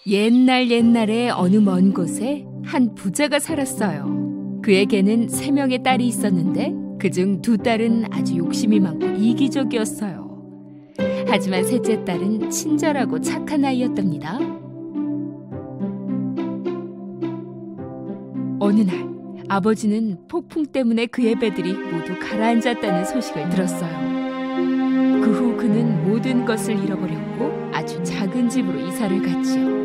옛날에 어느 먼 곳에 한 부자가 살았어요. 그에게는 3명의 딸이 있었는데 그중 2딸은 아주 욕심이 많고 이기적이었어요. 하지만 셋째 딸은 친절하고 착한 아이였답니다. 어느 날 아버지는 폭풍 때문에 그의 배들이 모두 가라앉았다는 소식을 들었어요. 그 후 그는 모든 것을 잃어버렸고 아주 작은 집으로 이사를 갔지요.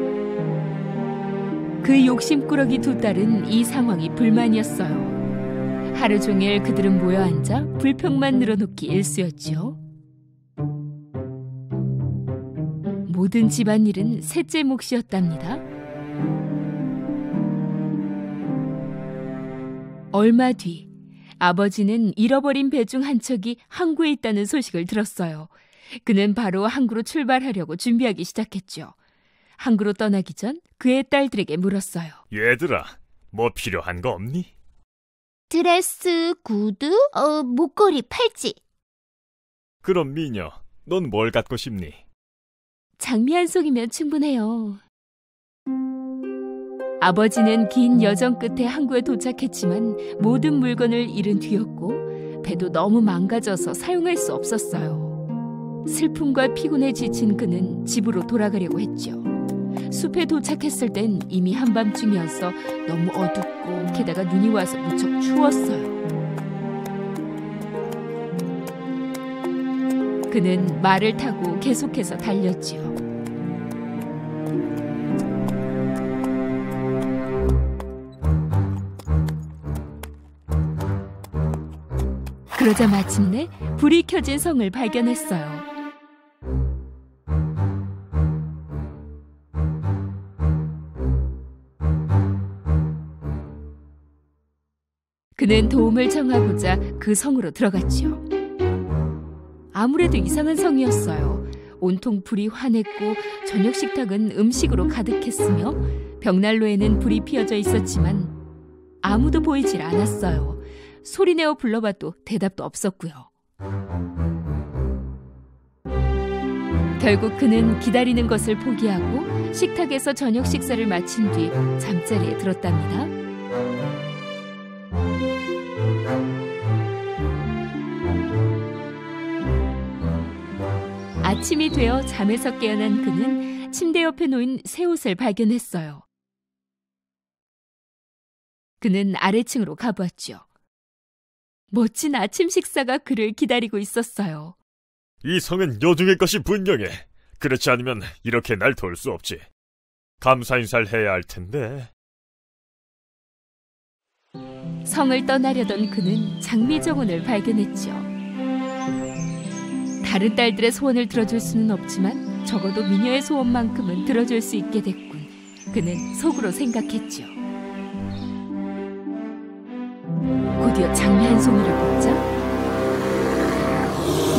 그 욕심꾸러기 2딸은 이 상황이 불만이었어요. 하루 종일 그들은 모여 앉아 불평만 늘어놓기 일쑤였지요. 모든 집안일은 셋째 몫이었답니다. 얼마 뒤 아버지는 잃어버린 배 중 한 척이 항구에 있다는 소식을 들었어요. 그는 바로 항구로 출발하려고 준비하기 시작했죠. 항구로 떠나기 전 그의 딸들에게 물었어요. 얘들아, 뭐 필요한 거 없니? 드레스, 구두, 목걸이, 팔찌. 그럼 미녀, 넌 뭘 갖고 싶니? 장미 한 송이면 충분해요. 아버지는 긴 여정 끝에 항구에 도착했지만 모든 물건을 잃은 뒤였고 배도 너무 망가져서 사용할 수 없었어요. 슬픔과 피곤에 지친 그는 집으로 돌아가려고 했죠. 숲에 도착했을 땐 이미 한밤중이어서 너무 어둡고 게다가 눈이 와서 무척 추웠어요. 그는 말을 타고 계속해서 달렸지요. 그러자 마침내 불이 켜진 성을 발견했어요. 그는 도움을 청하고자 그 성으로 들어갔지요. 아무래도 이상한 성이었어요. 온통 불이 환했고 저녁 식탁은 음식으로 가득했으며 벽난로에는 불이 피어져 있었지만 아무도 보이질 않았어요. 소리내어 불러봐도 대답도 없었고요. 결국 그는 기다리는 것을 포기하고 식탁에서 저녁 식사를 마친 뒤 잠자리에 들었답니다. 아침이 되어 잠에서 깨어난 그는 침대 옆에 놓인 새 옷을 발견했어요. 그는 아래층으로 가보았죠. 멋진 아침 식사가 그를 기다리고 있었어요. 이 성은 여중의 것이 분명해. 그렇지 않으면 이렇게 날 도울 수 없지. 감사 인사를 해야 할 텐데. 성을 떠나려던 그는 장미 정원을 발견했죠. 다른 딸들의 소원을 들어줄 수는 없지만 적어도 미녀의 소원만큼은 들어줄 수 있게 됐군. 그는 속으로 생각했죠. 곧이어 장미 한 송이를 뽑자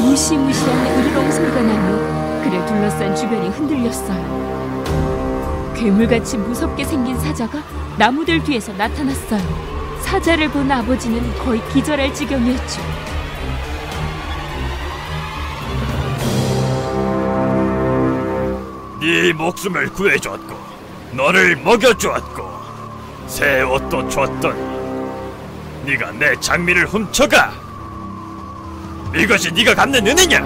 무시무시한 으르렁 소리가 나며 그를 둘러싼 주변이 흔들렸어요. 괴물같이 무섭게 생긴 사자가 나무들 뒤에서 나타났어요. 사자를 본 아버지는 거의 기절할 지경이었죠. 네 목숨을 구해줬고 너를 먹여주었고 새 옷도 줬더니 네가 내 장미를 훔쳐가! 이것이 네가 갚는 은혜냐?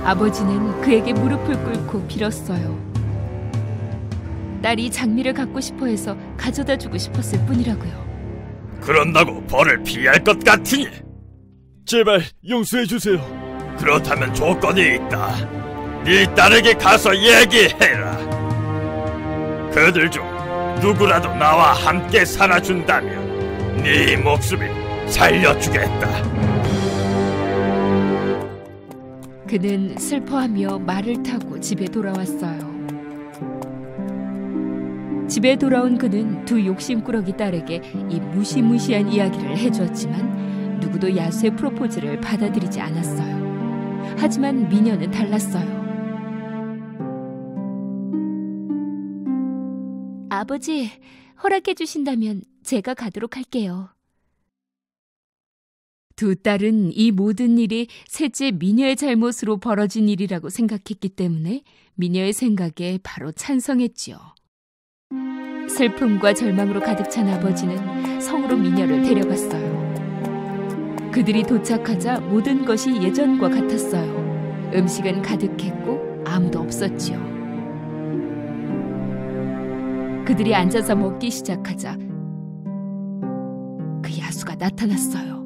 아버지는 그에게 무릎을 꿇고 빌었어요. 딸이 장미를 갖고 싶어 해서 가져다 주고 싶었을 뿐이라고요. 그런다고 벌을 피할 것 같으니 제발 용서해주세요. 그렇다면 조건이 있다. 네 딸에게 가서 얘기해라. 그들 중 누구라도 나와 함께 살아준다면 네 목숨을 살려주겠다. 그는 슬퍼하며 말을 타고 집에 돌아왔어요. 집에 돌아온 그는 2 욕심꾸러기 딸에게 이 무시무시한 이야기를 해주었지만 누구도 야수의 프로포즈를 받아들이지 않았어요. 하지만 미녀는 달랐어요. 아버지, 허락해 주신다면 제가 가도록 할게요. 두 딸은 이 모든 일이 셋째 미녀의 잘못으로 벌어진 일이라고 생각했기 때문에 미녀의 생각에 바로 찬성했지요. 슬픔과 절망으로 가득 찬 아버지는 성으로 미녀를 데려갔어요. 그들이 도착하자 모든 것이 예전과 같았어요. 음식은 가득했고 아무도 없었지요. 그들이 앉아서 먹기 시작하자 그 야수가 나타났어요.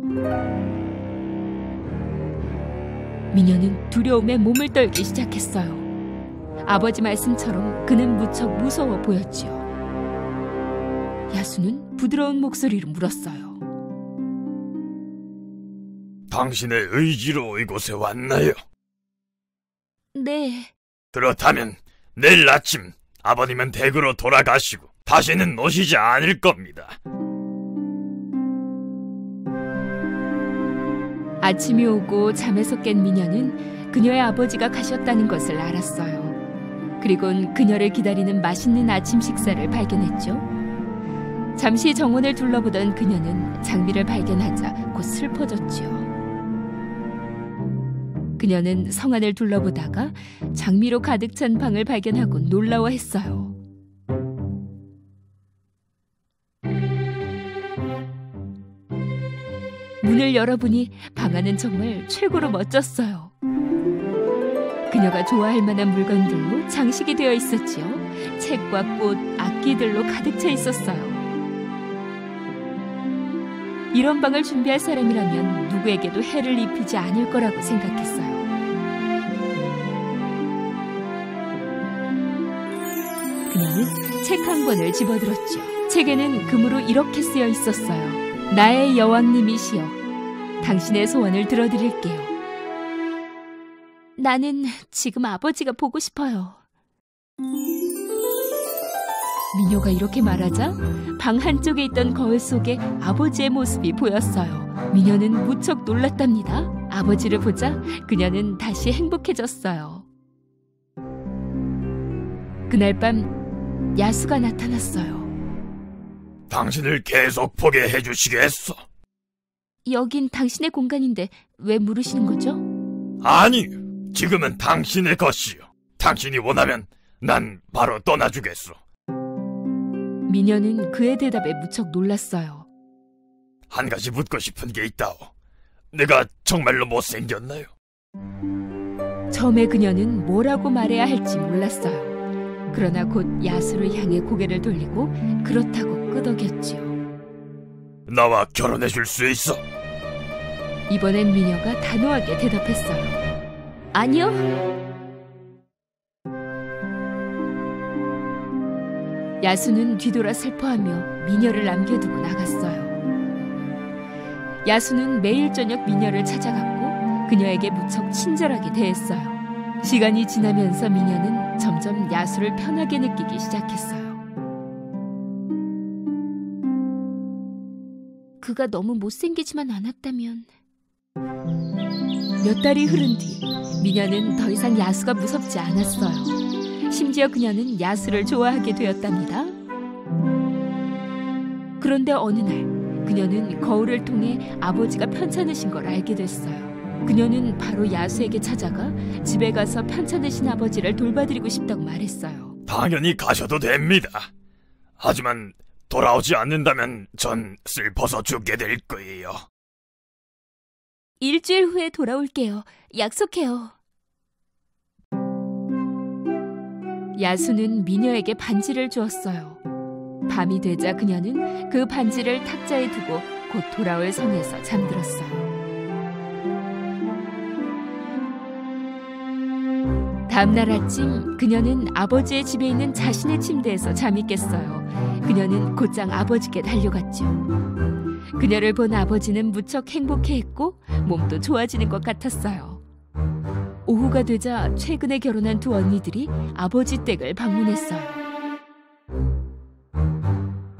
미녀는 두려움에 몸을 떨기 시작했어요. 아버지 말씀처럼 그는 무척 무서워 보였지요. 야수는 부드러운 목소리로 물었어요. 당신의 의지로 이곳에 왔나요? 네. 그렇다면 내일 아침 아버님은 댁으로 돌아가시고 다시는 오시지 않을 겁니다. 아침이 오고 잠에서 깬 미녀는 그녀의 아버지가 가셨다는 것을 알았어요. 그리곤 그녀를 기다리는 맛있는 아침 식사를 발견했죠. 잠시 정원을 둘러보던 그녀는 장미를 발견하자 곧 슬퍼졌지요. 그녀는 성 안을 둘러보다가 장미로 가득 찬 방을 발견하고 놀라워했어요. 문을 열어보니 방 안은 정말 최고로 멋졌어요. 그녀가 좋아할 만한 물건들로 장식이 되어 있었지요. 책과 꽃, 악기들로 가득 차 있었어요. 이런 방을 준비할 사람이라면 누구에게도 해를 입히지 않을 거라고 생각했어요. 그녀는 책 한 권을 집어들었죠. 책에는 금으로 이렇게 쓰여 있었어요. 나의 여왕님이시여, 당신의 소원을 들어드릴게요. 나는 지금 아버지가 보고 싶어요. 미녀가 이렇게 말하자 방 한쪽에 있던 거울 속에 아버지의 모습이 보였어요. 미녀는 무척 놀랐답니다. 아버지를 보자 그녀는 다시 행복해졌어요. 그날 밤 야수가 나타났어요. 당신을 계속 보게 해주시겠어? 여긴 당신의 공간인데 왜 물으시는 거죠? 아니, 지금은 당신의 것이요. 당신이 원하면 난 바로 떠나주겠소. 미녀는 그의 대답에 무척 놀랐어요. 한 가지 묻고 싶은 게 있다오. 내가 정말로 못생겼나요? 처음에 그녀는 뭐라고 말해야 할지 몰랐어요. 그러나 곧 야수를 향해 고개를 돌리고 그렇다고 끄덕였지요. 나와 결혼해줄 수 있어? 이번엔 미녀가 단호하게 대답했어요. 아니요. 야수는 뒤돌아 슬퍼하며 미녀를 남겨두고 나갔어요. 야수는 매일 저녁 미녀를 찾아갔고 그녀에게 무척 친절하게 대했어요. 시간이 지나면서 미녀는 점점 야수를 편하게 느끼기 시작했어요. 그가 너무 못생기지만 않았다면... 몇 달이 흐른 뒤 미녀는 더 이상 야수가 무섭지 않았어요. 심지어 그녀는 야수를 좋아하게 되었답니다. 그런데 어느 날 그녀는 거울을 통해 아버지가 편찮으신 걸 알게 됐어요. 그녀는 바로 야수에게 찾아가 집에 가서 편찮으신 아버지를 돌봐드리고 싶다고 말했어요. 당연히 가셔도 됩니다. 하지만 돌아오지 않는다면 전 슬퍼서 죽게 될 거예요. 일주일 후에 돌아올게요. 약속해요. 야수는 미녀에게 반지를 주었어요. 밤이 되자 그녀는 그 반지를 탁자에 두고 곧 돌아올 성에서 잠들었어요. 다음날 아침 그녀는 아버지의 집에 있는 자신의 침대에서 잠이 깼어요. 그녀는 곧장 아버지께 달려갔죠. 그녀를 본 아버지는 무척 행복해했고 몸도 좋아지는 것 같았어요. 오후가 되자 최근에 결혼한 두 언니들이 아버지 댁을 방문했어요.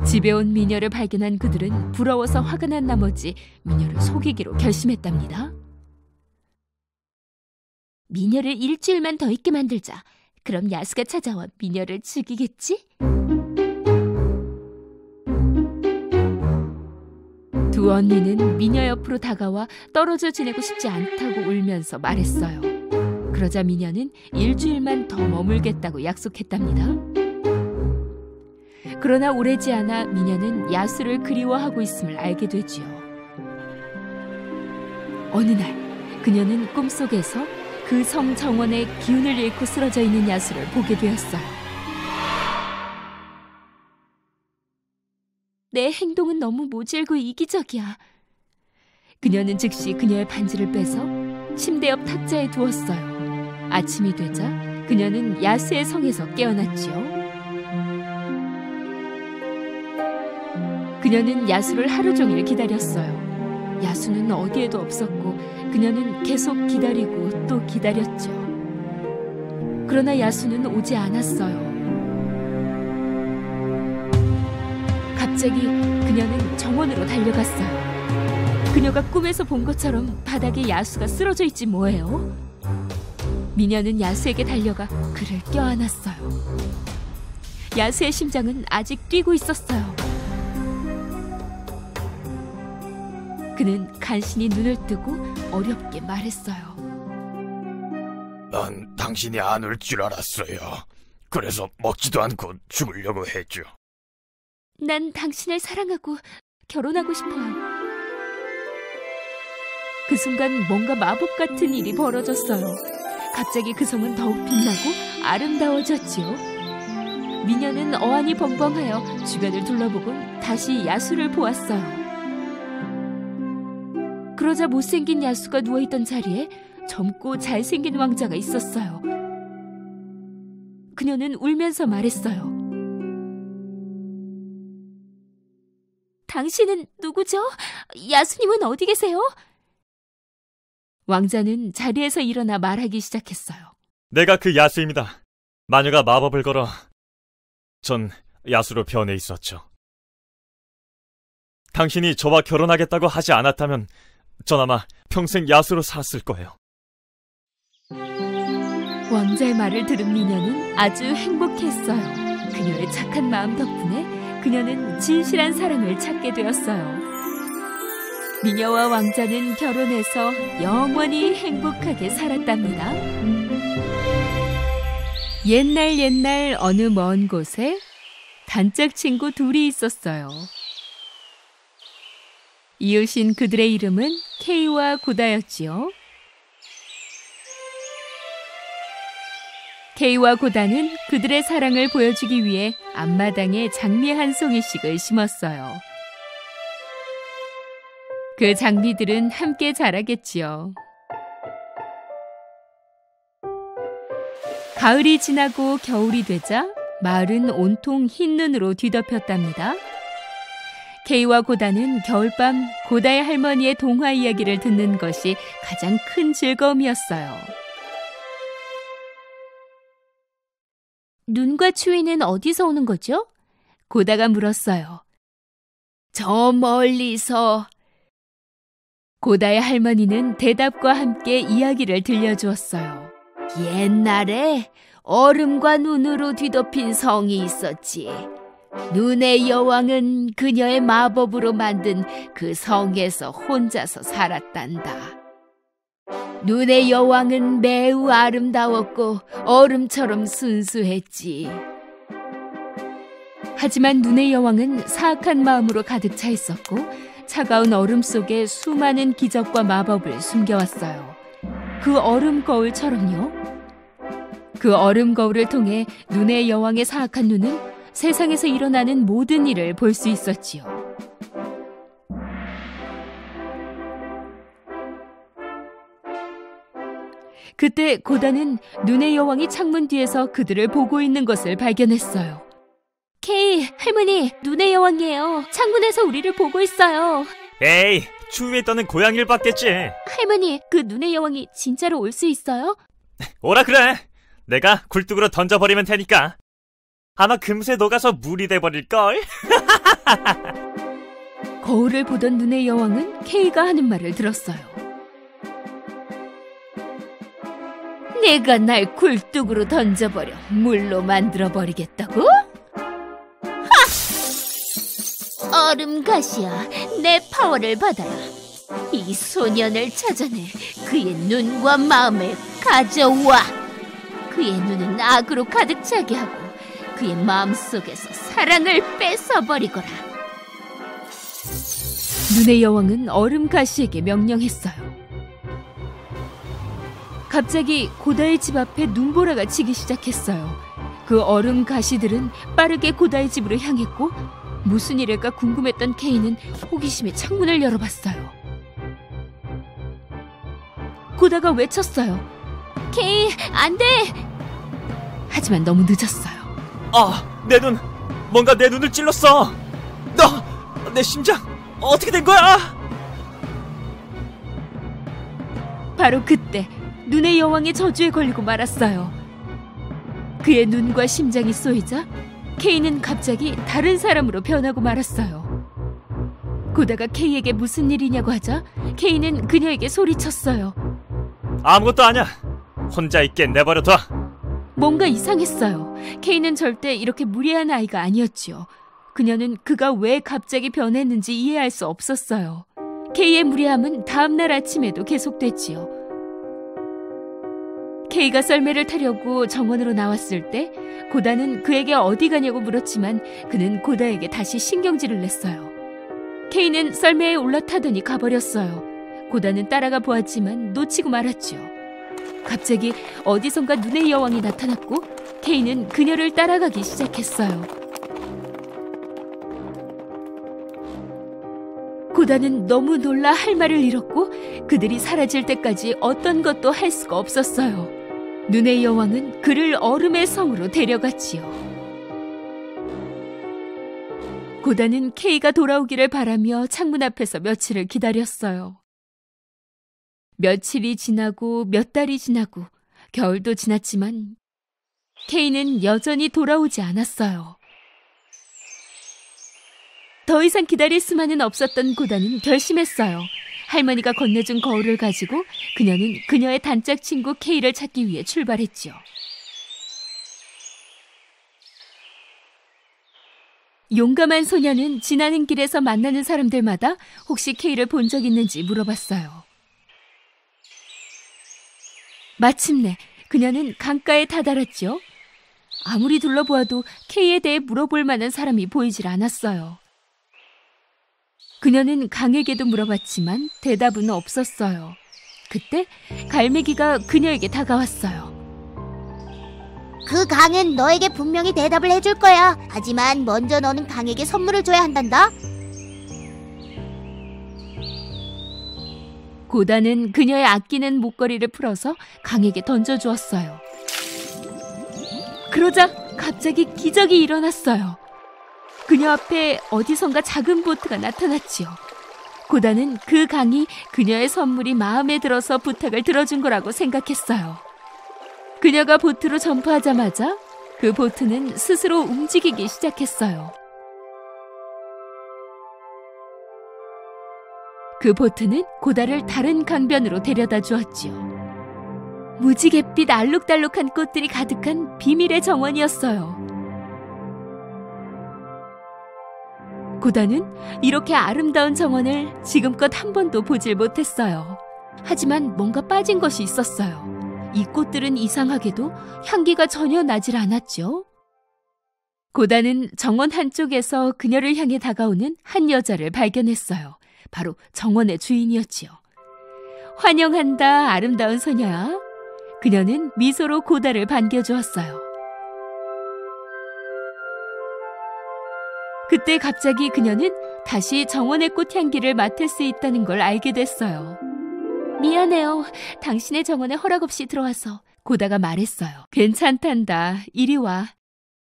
집에 온 미녀를 발견한 그들은 부러워서 화가 난 나머지 미녀를 속이기로 결심했답니다. 미녀를 일주일만 더 있게 만들자. 그럼 야수가 찾아와 미녀를 죽이겠지? 두 두 언니는 미녀 옆으로 다가와 떨어져 지내고 싶지 않다고 울면서 말했어요. 그러자 미녀는 일주일만 더 머물겠다고 약속했답니다. 그러나 오래지 않아 미녀는 야수를 그리워하고 있음을 알게 되지요. 어느 날 그녀는 꿈속에서 그 성 정원의 기운을 잃고 쓰러져 있는 야수를 보게 되었어요. 내 행동은 너무 모질고 이기적이야. 그녀는 즉시 그녀의 반지를 빼서 침대 옆 탁자에 두었어요. 아침이 되자 그녀는 야수의 성에서 깨어났지요. 그녀는 야수를 하루 종일 기다렸어요. 야수는 어디에도 없었고 그녀는 계속 기다리고 또 기다렸죠. 그러나 야수는 오지 않았어요. 갑자기 그녀는 정원으로 달려갔어요. 그녀가 꿈에서 본 것처럼 바닥에 야수가 쓰러져 있지 뭐예요. 미녀는 야수에게 달려가 그를 껴안았어요. 야수의 심장은 아직 뛰고 있었어요. 그는 간신히 눈을 뜨고 어렵게 말했어요. 난 당신이 안 올 줄 알았어요. 그래서 먹지도 않고 죽으려고 했죠. 난 당신을 사랑하고 결혼하고 싶어요. 그 순간 뭔가 마법 같은 일이 벌어졌어요. 갑자기 그 성은 더욱 빛나고 아름다워졌지요. 미녀는 어안이 벙벙하여 주변을 둘러보곤 다시 야수를 보았어요. 그러자 못생긴 야수가 누워있던 자리에 젊고 잘생긴 왕자가 있었어요. 그녀는 울면서 말했어요. 당신은 누구죠? 야수님은 어디 계세요? 왕자는 자리에서 일어나 말하기 시작했어요. 내가 그 야수입니다. 마녀가 마법을 걸어 전 야수로 변해 있었죠. 당신이 저와 결혼하겠다고 하지 않았다면 전 아마 평생 야수로 살았을 거예요. 왕자의 말을 들은 미녀는 아주 행복했어요. 그녀의 착한 마음 덕분에 그녀는 진실한 사랑을 찾게 되었어요. 미녀와 왕자는 결혼해서 영원히 행복하게 살았답니다. 옛날 어느 먼 곳에 단짝 친구 둘이 있었어요. 이웃인 그들의 이름은 케이와 고다였지요. 케이와 고다는 그들의 사랑을 보여주기 위해 앞마당에 장미 한 송이씩을 심었어요. 그 장미들은 함께 자라겠지요. 가을이 지나고 겨울이 되자 마을은 온통 흰 눈으로 뒤덮였답니다. 케이와 고다는 겨울밤 고다의 할머니의 동화 이야기를 듣는 것이 가장 큰 즐거움이었어요. 눈과 추위는 어디서 오는 거죠? 고다가 물었어요. 저 멀리서. 고다의 할머니는 대답과 함께 이야기를 들려주었어요. 옛날에 얼음과 눈으로 뒤덮인 성이 있었지. 눈의 여왕은 그녀의 마법으로 만든 그 성에서 혼자서 살았단다. 눈의 여왕은 매우 아름다웠고 얼음처럼 순수했지. 하지만 눈의 여왕은 사악한 마음으로 가득 차 있었고 차가운 얼음 속에 수많은 기적과 마법을 숨겨왔어요. 그 얼음 거울처럼요. 그 얼음 거울을 통해 눈의 여왕의 사악한 눈은 세상에서 일어나는 모든 일을 볼 수 있었지요. 그때 고다는 눈의 여왕이 창문 뒤에서 그들을 보고 있는 것을 발견했어요. 케이, 할머니, 눈의 여왕이에요. 창문에서 우리를 보고 있어요. 에이, 추위에 떠는 고양이를 봤겠지. 할머니, 그 눈의 여왕이 진짜로 올 수 있어요? 오라 그래. 내가 굴뚝으로 던져버리면 되니까. 아마 금세 녹아서 물이 돼버릴걸. 거울을 보던 눈의 여왕은 케이가 하는 말을 들었어요. 내가 날 굴뚝으로 던져버려 물로 만들어버리겠다고? 하! 얼음가시야, 내 파워를 받아라. 이 소년을 찾아내 그의 눈과 마음을 가져와. 그의 눈은 악으로 가득 차게 하고 그의 마음속에서 사랑을 뺏어버리거라. 눈의 여왕은 얼음가시에게 명령했어요. 갑자기 고다의 집 앞에 눈보라가 치기 시작했어요. 그 얼음가시들은 빠르게 고다의 집으로 향했고 무슨 일일까 궁금했던 케이는 호기심에 창문을 열어봤어요. 고다가 외쳤어요. 케이, 안 돼! 하지만 너무 늦었어요. 내 눈! 뭔가 내 눈을 찔렀어! 내 심장! 어떻게 된 거야? 바로 그때 눈의 여왕의 저주에 걸리고 말았어요. 그의 눈과 심장이 쏘이자 케이는 갑자기 다른 사람으로 변하고 말았어요. 고다가 케이에게 무슨 일이냐고 하자 케이는 그녀에게 소리쳤어요. 아무것도 아니야. 혼자 있게 내버려둬. 뭔가 이상했어요. 케이는 절대 이렇게 무례한 아이가 아니었지요. 그녀는 그가 왜 갑자기 변했는지 이해할 수 없었어요. 케이의 무례함은 다음날 아침에도 계속됐지요. 케이가 썰매를 타려고 정원으로 나왔을 때 고다는 그에게 어디 가냐고 물었지만 그는 고다에게 다시 신경질을 냈어요. 케이는 썰매에 올라타더니 가버렸어요. 고다는 따라가 보았지만 놓치고 말았지요. 갑자기 어디선가 눈의 여왕이 나타났고 케이는 그녀를 따라가기 시작했어요. 고다는 너무 놀라 할 말을 잃었고 그들이 사라질 때까지 어떤 것도 할 수가 없었어요. 눈의 여왕은 그를 얼음의 성으로 데려갔지요. 고다는 케이가 돌아오기를 바라며 창문 앞에서 며칠을 기다렸어요. 며칠이 지나고 몇 달이 지나고 겨울도 지났지만 케이는 여전히 돌아오지 않았어요. 더 이상 기다릴 수만은 없었던 고다는 결심했어요. 할머니가 건네준 거울을 가지고 그녀는 그녀의 단짝 친구 케이를 찾기 위해 출발했죠. 용감한 소녀는 지나는 길에서 만나는 사람들마다 혹시 케이를 본 적 있는지 물어봤어요. 마침내 그녀는 강가에 다다랐죠. 아무리 둘러보아도 케이에 대해 물어볼 만한 사람이 보이질 않았어요. 그녀는 강에게도 물어봤지만 대답은 없었어요. 그때 갈매기가 그녀에게 다가왔어요. 그 강은 너에게 분명히 대답을 해줄 거야. 하지만 먼저 너는 강에게 선물을 줘야 한단다. 고다는 그녀의 아끼는 목걸이를 풀어서 강에게 던져주었어요. 그러자 갑자기 기적이 일어났어요. 그녀 앞에 어디선가 작은 보트가 나타났지요. 고다는 그 강이 그녀의 선물이 마음에 들어서 부탁을 들어준 거라고 생각했어요. 그녀가 보트로 점프하자마자 그 보트는 스스로 움직이기 시작했어요. 그 보트는 고다를 다른 강변으로 데려다 주었지요. 무지갯빛 알록달록한 꽃들이 가득한 비밀의 정원이었어요. 고다는 이렇게 아름다운 정원을 지금껏 한 번도 보질 못했어요. 하지만 뭔가 빠진 것이 있었어요. 이 꽃들은 이상하게도 향기가 전혀 나질 않았죠. 고다는 정원 한쪽에서 그녀를 향해 다가오는 한 여자를 발견했어요. 바로 정원의 주인이었지요. 환영한다, 아름다운 소녀야. 그녀는 미소로 고다를 반겨주었어요. 그때 갑자기 그녀는 다시 정원의 꽃향기를 맡을 수 있다는 걸 알게 됐어요. 미안해요. 당신의 정원에 허락 없이 들어와서. 고다가 말했어요. 괜찮단다. 이리 와.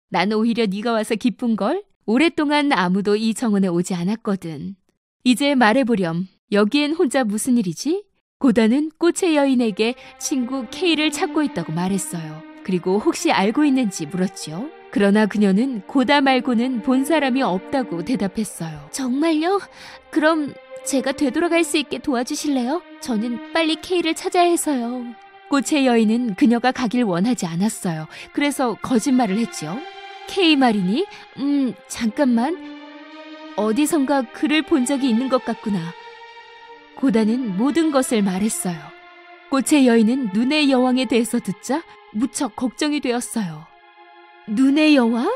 난 오히려 네가 와서 기쁜걸? 오랫동안 아무도 이 정원에 오지 않았거든. 이제 말해보렴. 여기엔 혼자 무슨 일이지? 고다는 꽃의 여인에게 친구 케이를 찾고 있다고 말했어요. 그리고 혹시 알고 있는지 물었죠. 그러나 그녀는 고다 말고는 본 사람이 없다고 대답했어요. 정말요? 그럼 제가 되돌아갈 수 있게 도와주실래요? 저는 빨리 케이를 찾아야 해서요. 꽃의 여인은 그녀가 가길 원하지 않았어요. 그래서 거짓말을 했죠. 케이 말이니? 잠깐만. 어디선가 그를 본 적이 있는 것 같구나. 고다는 모든 것을 말했어요. 꽃의 여인은 눈의 여왕에 대해서 듣자 무척 걱정이 되었어요. 눈의 여왕?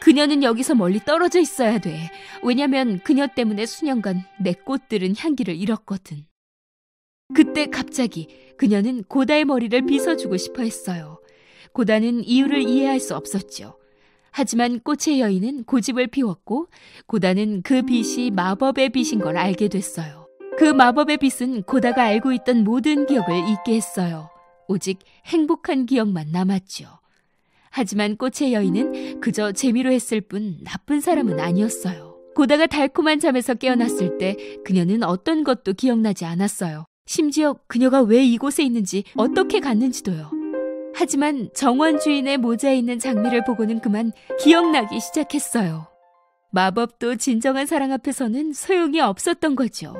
그녀는 여기서 멀리 떨어져 있어야 돼. 왜냐면 그녀 때문에 수년간 내 꽃들은 향기를 잃었거든. 그때 갑자기 그녀는 고다의 머리를 빗어주고 싶어 했어요. 고다는 이유를 이해할 수 없었죠. 하지만 꽃의 여인은 고집을 피웠고 고다는 그 빛이 마법의 빛인 걸 알게 됐어요. 그 마법의 빛은 고다가 알고 있던 모든 기억을 잊게 했어요. 오직 행복한 기억만 남았죠. 하지만 꽃의 여인은 그저 재미로 했을 뿐 나쁜 사람은 아니었어요. 고다가 달콤한 잠에서 깨어났을 때 그녀는 어떤 것도 기억나지 않았어요. 심지어 그녀가 왜 이곳에 있는지 어떻게 갔는지도요. 하지만 정원 주인의 모자에 있는 장미를 보고는 그만 기억나기 시작했어요. 마법도 진정한 사랑 앞에서는 소용이 없었던 거죠.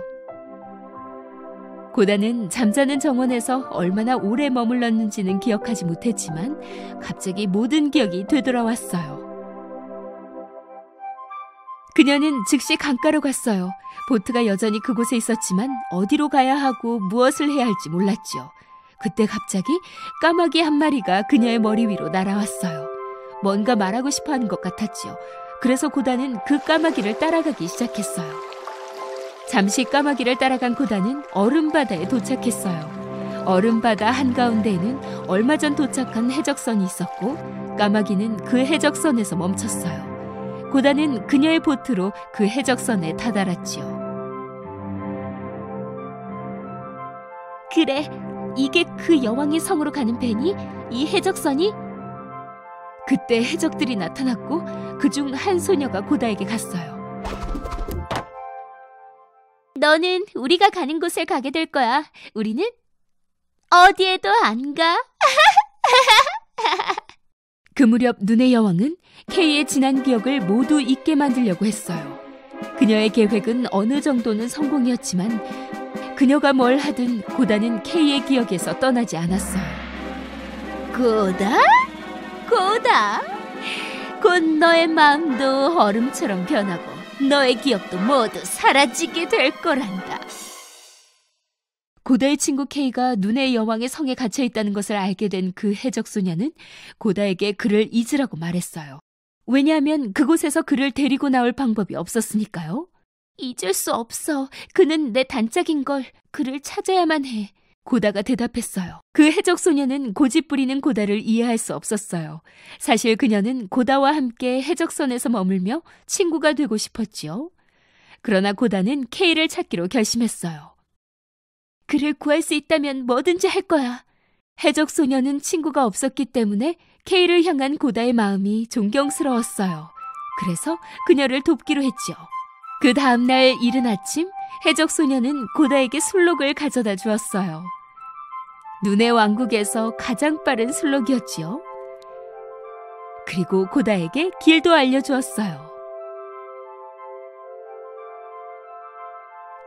고다는 잠자는 정원에서 얼마나 오래 머물렀는지는 기억하지 못했지만 갑자기 모든 기억이 되돌아왔어요. 그녀는 즉시 강가로 갔어요. 보트가 여전히 그곳에 있었지만 어디로 가야 하고 무엇을 해야 할지 몰랐죠. 그때 갑자기 까마귀 한 마리가 그녀의 머리 위로 날아왔어요. 뭔가 말하고 싶어 하는 것 같았죠. 그래서 고다는 그 까마귀를 따라가기 시작했어요. 잠시 까마귀를 따라간 고다는 얼음바다에 도착했어요. 얼음바다 한가운데에는 얼마 전 도착한 해적선이 있었고 까마귀는 그 해적선에서 멈췄어요. 고다는 그녀의 보트로 그 해적선에 다다랐지요. 그래, 이게 그 여왕의 성으로 가는 배니? 이 해적선이? 그때 해적들이 나타났고 그중 한 소녀가 고다에게 갔어요. 너는 우리가 가는 곳을 가게 될 거야. 우리는 어디에도 안 가. 그 무렵 눈의 여왕은 케이의 지난 기억을 모두 잊게 만들려고 했어요. 그녀의 계획은 어느 정도는 성공이었지만 그녀가 뭘 하든 고다는 케이의 기억에서 떠나지 않았어요. 고다? 고다? 곧 너의 마음도 얼음처럼 변하고 너의 기억도 모두 사라지게 될 거란다. 고다의 친구 케이가 눈의 여왕의 성에 갇혀 있다는 것을 알게 된 그 해적 소녀는 고다에게 그를 잊으라고 말했어요. 왜냐하면 그곳에서 그를 데리고 나올 방법이 없었으니까요. 잊을 수 없어. 그는 내 단짝인 걸. 그를 찾아야만 해. 고다가 대답했어요. 그 해적 소녀는 고집 부리는 고다를 이해할 수 없었어요. 사실 그녀는 고다와 함께 해적선에서 머물며 친구가 되고 싶었지요. 그러나 고다는 케이를 찾기로 결심했어요. 그를 구할 수 있다면 뭐든지 할 거야. 해적 소녀는 친구가 없었기 때문에 케이를 향한 고다의 마음이 존경스러웠어요. 그래서 그녀를 돕기로 했죠. 그 다음날 이른 아침 해적 소녀는 고다에게 술록을 가져다 주었어요. 눈의 왕국에서 가장 빠른 술록이었지요. 그리고 고다에게 길도 알려주었어요.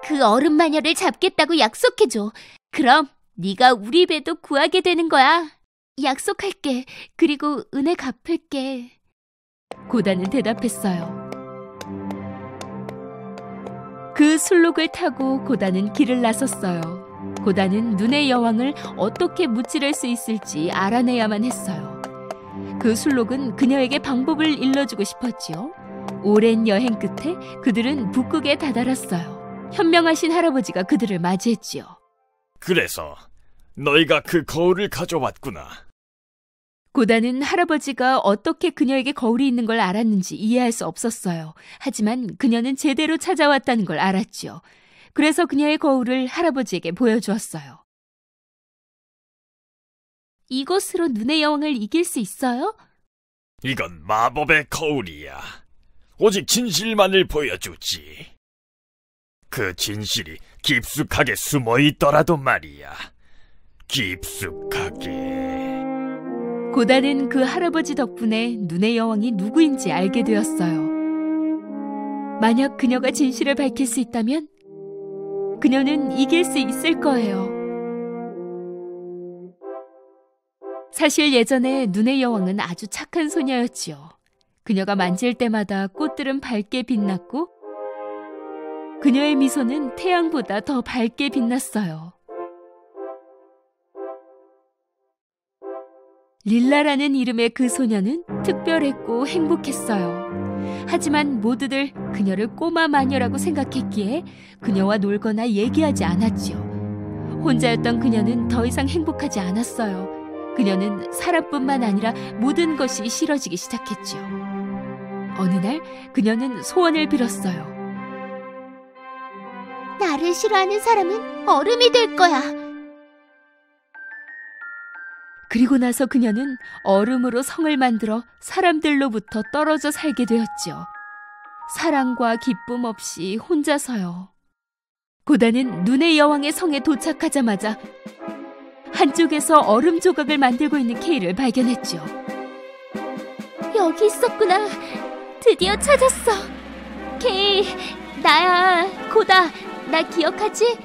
그 얼음 마녀를 잡겠다고 약속해줘. 그럼 네가 우리 배도 구하게 되는 거야. 약속할게. 그리고 은혜 갚을게. 고다는 대답했어요. 그 술록을 타고 고다는 길을 나섰어요. 고다는 눈의 여왕을 어떻게 무찌를 수 있을지 알아내야만 했어요. 그 술록은 그녀에게 방법을 일러주고 싶었지요. 오랜 여행 끝에 그들은 북극에 다다랐어요. 현명하신 할아버지가 그들을 맞이했지요. 그래서 너희가 그 거울을 가져왔구나. 고다는 할아버지가 어떻게 그녀에게 거울이 있는 걸 알았는지 이해할 수 없었어요. 하지만 그녀는 제대로 찾아왔다는 걸 알았지요. 그래서 그녀의 거울을 할아버지에게 보여주었어요. 이것으로 눈의 여왕을 이길 수 있어요? 이건 마법의 거울이야. 오직 진실만을 보여주지. 그 진실이 깊숙하게 숨어있더라도 말이야. 깊숙하게. 고다는 그 할아버지 덕분에 눈의 여왕이 누구인지 알게 되었어요. 만약 그녀가 진실을 밝힐 수 있다면 그녀는 이길 수 있을 거예요. 사실 예전에 눈의 여왕은 아주 착한 소녀였지요. 그녀가 만질 때마다 꽃들은 밝게 빛났고 그녀의 미소는 태양보다 더 밝게 빛났어요. 릴라라는 이름의 그 소녀는 특별했고 행복했어요. 하지만 모두들 그녀를 꼬마 마녀라고 생각했기에 그녀와 놀거나 얘기하지 않았지요. 혼자였던 그녀는 더 이상 행복하지 않았어요. 그녀는 사람뿐만 아니라 모든 것이 싫어지기 시작했지요. 어느 날 그녀는 소원을 빌었어요. 나를 싫어하는 사람은 얼음이 될 거야. 그리고 나서 그녀는 얼음으로 성을 만들어 사람들로부터 떨어져 살게 되었죠. 사랑과 기쁨 없이 혼자서요. 고다는 눈의 여왕의 성에 도착하자마자 한쪽에서 얼음 조각을 만들고 있는 케이를 발견했죠. 여기 있었구나. 드디어 찾았어. 케이, 나야. 고다, 나 기억하지?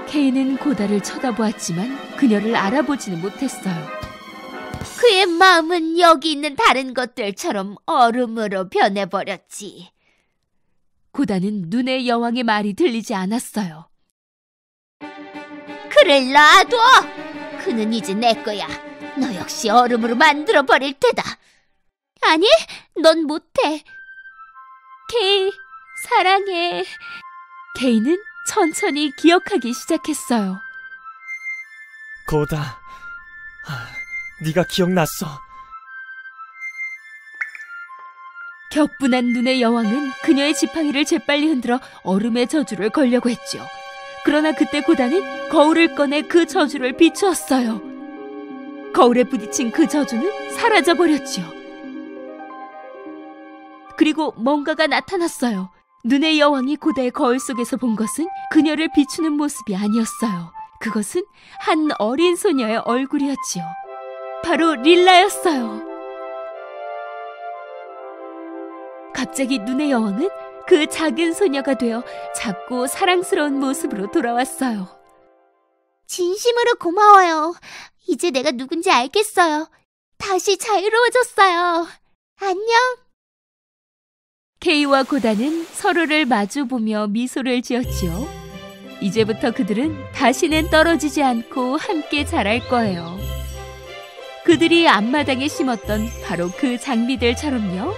케이는 고다를 쳐다보았지만 그녀를 알아보지는 못했어요. 그의 마음은 여기 있는 다른 것들처럼 얼음으로 변해버렸지. 고다는 눈의 여왕의 말이 들리지 않았어요. 그를 놔둬! 그는 이제 내 거야. 너 역시 얼음으로 만들어버릴 테다. 아니, 넌 못해. 케이, 사랑해. 케이는 천천히 기억하기 시작했어요. 고다, 네가 기억났어. 격분한 눈의 여왕은 그녀의 지팡이를 재빨리 흔들어 얼음의 저주를 걸려고 했죠. 그러나 그때 고다는 거울을 꺼내 그 저주를 비추었어요. 거울에 부딪힌 그 저주는 사라져버렸죠. 그리고 뭔가가 나타났어요. 눈의 여왕이 고다의 거울 속에서 본 것은 그녀를 비추는 모습이 아니었어요. 그것은 한 어린 소녀의 얼굴이었지요. 바로 릴라였어요. 갑자기 눈의 여왕은 그 작은 소녀가 되어 작고 사랑스러운 모습으로 돌아왔어요. 진심으로 고마워요. 이제 내가 누군지 알겠어요. 다시 자유로워졌어요. 안녕. 케이와 고다는 서로를 마주보며 미소를 지었지요. 이제부터 그들은 다시는 떨어지지 않고 함께 자랄 거예요. 그들이 앞마당에 심었던 바로 그 장미들처럼요.